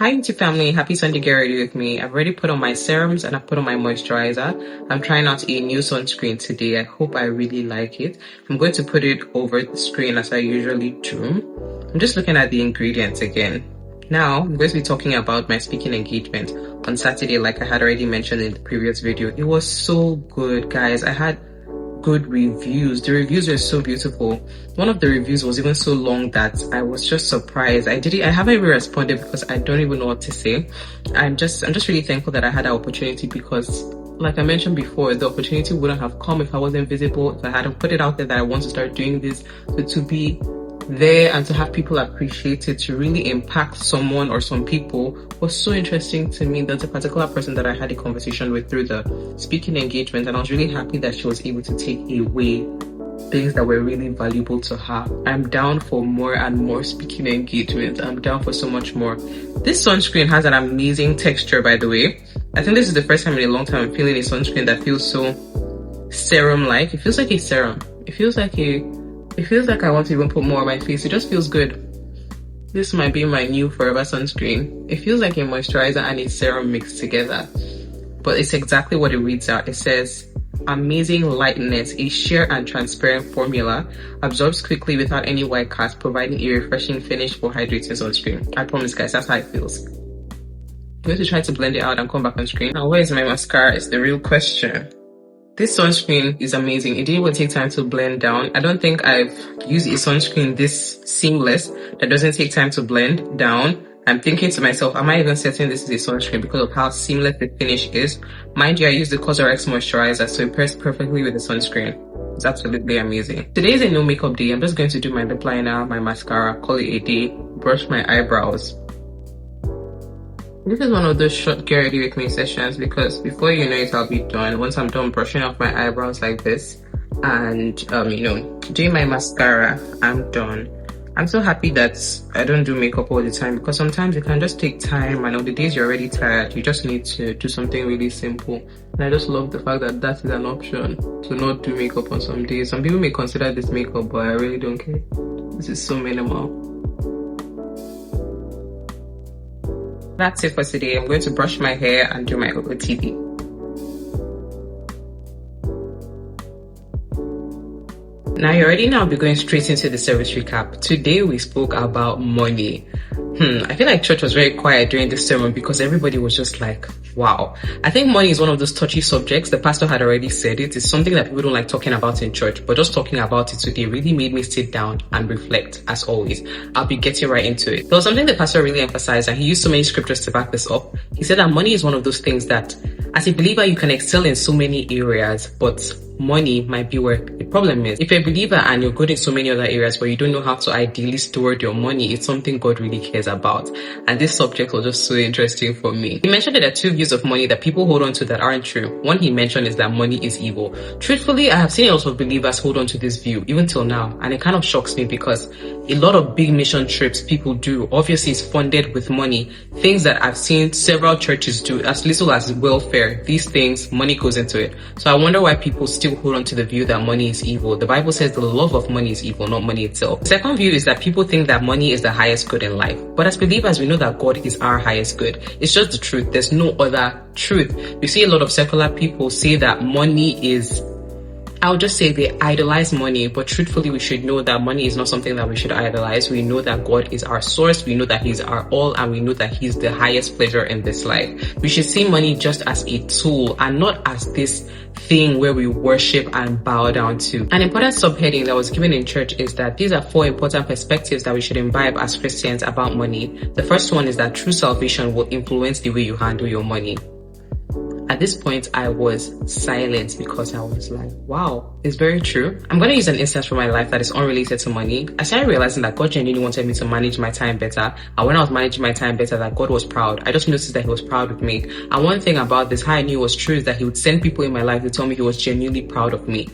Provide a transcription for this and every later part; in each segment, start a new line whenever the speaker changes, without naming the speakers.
Hi YouTube family, happy Sunday, get ready with me. I've already put on my serums and I've put on my moisturizer. I'm trying out a new sunscreen today. I hope I really like it. I'm going to put it over the screen as I usually do. I'm just looking at the ingredients again. Now, I'm going to be talking about my speaking engagement on Saturday, like I had already mentioned in the previous video. It was so good, guys. I had good reviews. The reviews were so beautiful. One of the reviews was even so long that I was just surprised. I haven't even responded because I don't even know what to say. I'm just really thankful that I had that opportunity, because like I mentioned before, the opportunity wouldn't have come if I wasn't visible, if I hadn't put it out there that I want to start doing this. So to be there and to have people appreciate it, to really impact someone or some people, was so interesting to me. There's a particular person that I had a conversation with through the speaking engagement, and I was really happy that she was able to take away things that were really valuable to her. I'm down for more and more speaking engagements. I'm down for so much more. This sunscreen has an amazing texture, by the way. I think this is the first time in a long time I'm feeling a sunscreen that feels so serum-like. It feels like a serum. It feels like I want to even put more on my face. It just feels good. This might be my new forever sunscreen. It feels like a moisturizer and a serum mixed together. But it's exactly what it reads out. It says, amazing lightness, a sheer and transparent formula, absorbs quickly without any white cast, providing a refreshing finish for hydrating sunscreen. I promise, guys, that's how it feels. I'm going to try to blend it out and come back on screen. Now, where is my mascara is the real question. This sunscreen is amazing. It didn't even take time to blend down. I don't think I've used a sunscreen this seamless that doesn't take time to blend down. I'm thinking to myself, am I even certain this is a sunscreen because of how seamless the finish is? Mind you, I use the CosRX moisturizer, so it pairs perfectly with the sunscreen. It's absolutely amazing. Today is a no makeup day. I'm just going to do my lip liner, my mascara, call it a day, brush my eyebrows. This is one of those short get ready with me sessions, because before you know it, I'll be done. Once I'm done brushing off my eyebrows like this and doing my mascara, I'm done. I'm so happy that I don't do makeup all the time, because sometimes it can just take time, and on the days you're already tired, you just need to do something really simple. And I just love the fact that that is an option, to not do makeup on some days. Some people may consider this makeup, but I really don't care. This is so minimal. That's it for today. I'm going to brush my hair and do my OOTD. Now you already know I'll be going straight into the service recap. Today we spoke about money. I feel like church was very quiet during this sermon because everybody was just like, wow. I think money is one of those touchy subjects. The pastor had already said it. It's something that people don't like talking about in church, but just talking about it today really made me sit down and reflect, as always. I'll be getting right into it. There was something the pastor really emphasized, and he used so many scriptures to back this up. He said that money is one of those things that, as a believer, you can excel in so many areas, but money might be where the problem is. If you're a believer and you're good in so many other areas but you don't know how to ideally steward your money, it's something God really cares about. And this subject was just so interesting for me. He mentioned that there are two views of money that people hold on to that aren't true. One he mentioned is that money is evil. Truthfully, I have seen a lot of believers hold on to this view, even till now, and it kind of shocks me, because a lot of big mission trips people do obviously is funded with money. Things that I've seen several churches do, as little as welfare, these things, money goes into it. So I wonder why people still hold on to the view that money is evil. The Bible says the love of money is evil, not money itself. The second view is that people think that money is the highest good in life. But as believers, we know that God is our highest good. It's just the truth. There's no other truth. You see a lot of secular people say that money is, I would just say they idolize money, but truthfully we should know that money is not something that we should idolize. We know that God is our source, we know that He's our all, and we know that He's the highest pleasure in this life. We should see money just as a tool and not as this thing where we worship and bow down to. An important subheading that was given in church is that these are 4 important perspectives that we should imbibe as Christians about money. The first one is that true salvation will influence the way you handle your money. At this point, I was silent because I was like, wow, it's very true. I'm going to use an instance from my life that is unrelated to money. I started realizing that God genuinely wanted me to manage my time better. And when I was managing my time better, that God was proud. I just noticed that He was proud of me. And one thing about this, how I knew it was true, is that He would send people in my life to tell me He was genuinely proud of me.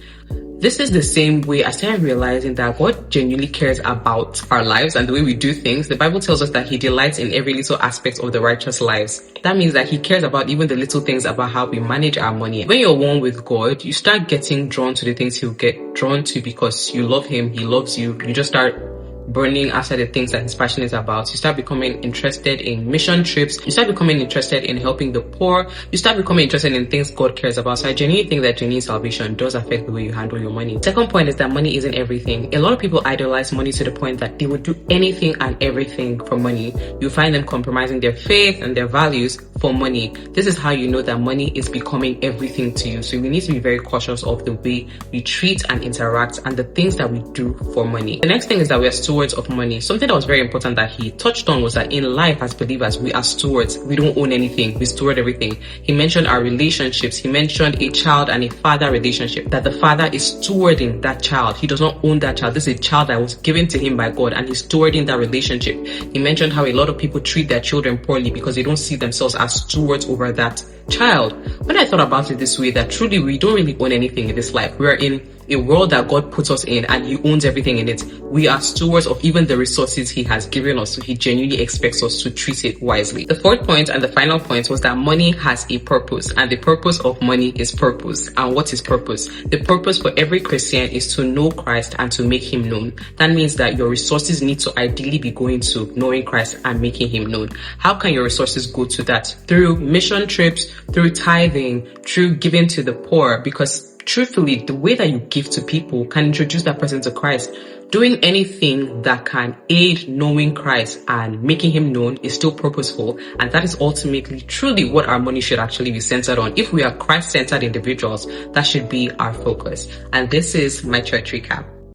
This is the same way I started realizing that God genuinely cares about our lives and the way we do things. The Bible tells us that He delights in every little aspect of the righteous lives. That means that He cares about even the little things about how we manage our money. When you're one with God, you start getting drawn to the things He'll get drawn to because you love Him, He loves you. You just start burning after the things that he's passionate about. You start becoming interested in mission trips. You start becoming interested in helping the poor. You start becoming interested in things God cares about. So I genuinely think that genuine salvation does affect the way you handle your money. Second point is that money isn't everything. A lot of people idolize money to the point that they would do anything and everything for money. You find them compromising their faith and their values for money. This is how you know that money is becoming everything to you. So we need to be very cautious of the way we treat and interact and the things that we do for money. The next thing is that we are stewards of money. Something that was very important that he touched on was that in life as believers, we are stewards. We don't own anything. We steward everything. He mentioned our relationships. He mentioned a child and a father relationship, that the father is stewarding that child. He does not own that child. This is a child that was given to him by God and he's stewarding that relationship. He mentioned how a lot of people treat their children poorly because they don't see themselves as stewards over that child. When I thought about it this way, that truly we don't really own anything in this life. We are in a world that God puts us in and he owns everything in it. We are stewards of even the resources he has given us, so he genuinely expects us to treat it wisely. The fourth point and the final point was that money has a purpose, and the purpose of money is purpose. And what is purpose? The purpose for every Christian is to know Christ and to make him known. That means that your resources need to ideally be going to knowing Christ and making him known. How can your resources go to that? Through mission trips, through tithing, through giving to the poor, because truthfully, the way that you give to people can introduce that person to Christ. Doing anything that can aid knowing Christ and making him known is still purposeful, and that is ultimately truly what our money should actually be centered on. If we are Christ-centered individuals, that should be our focus. And this is my church recap.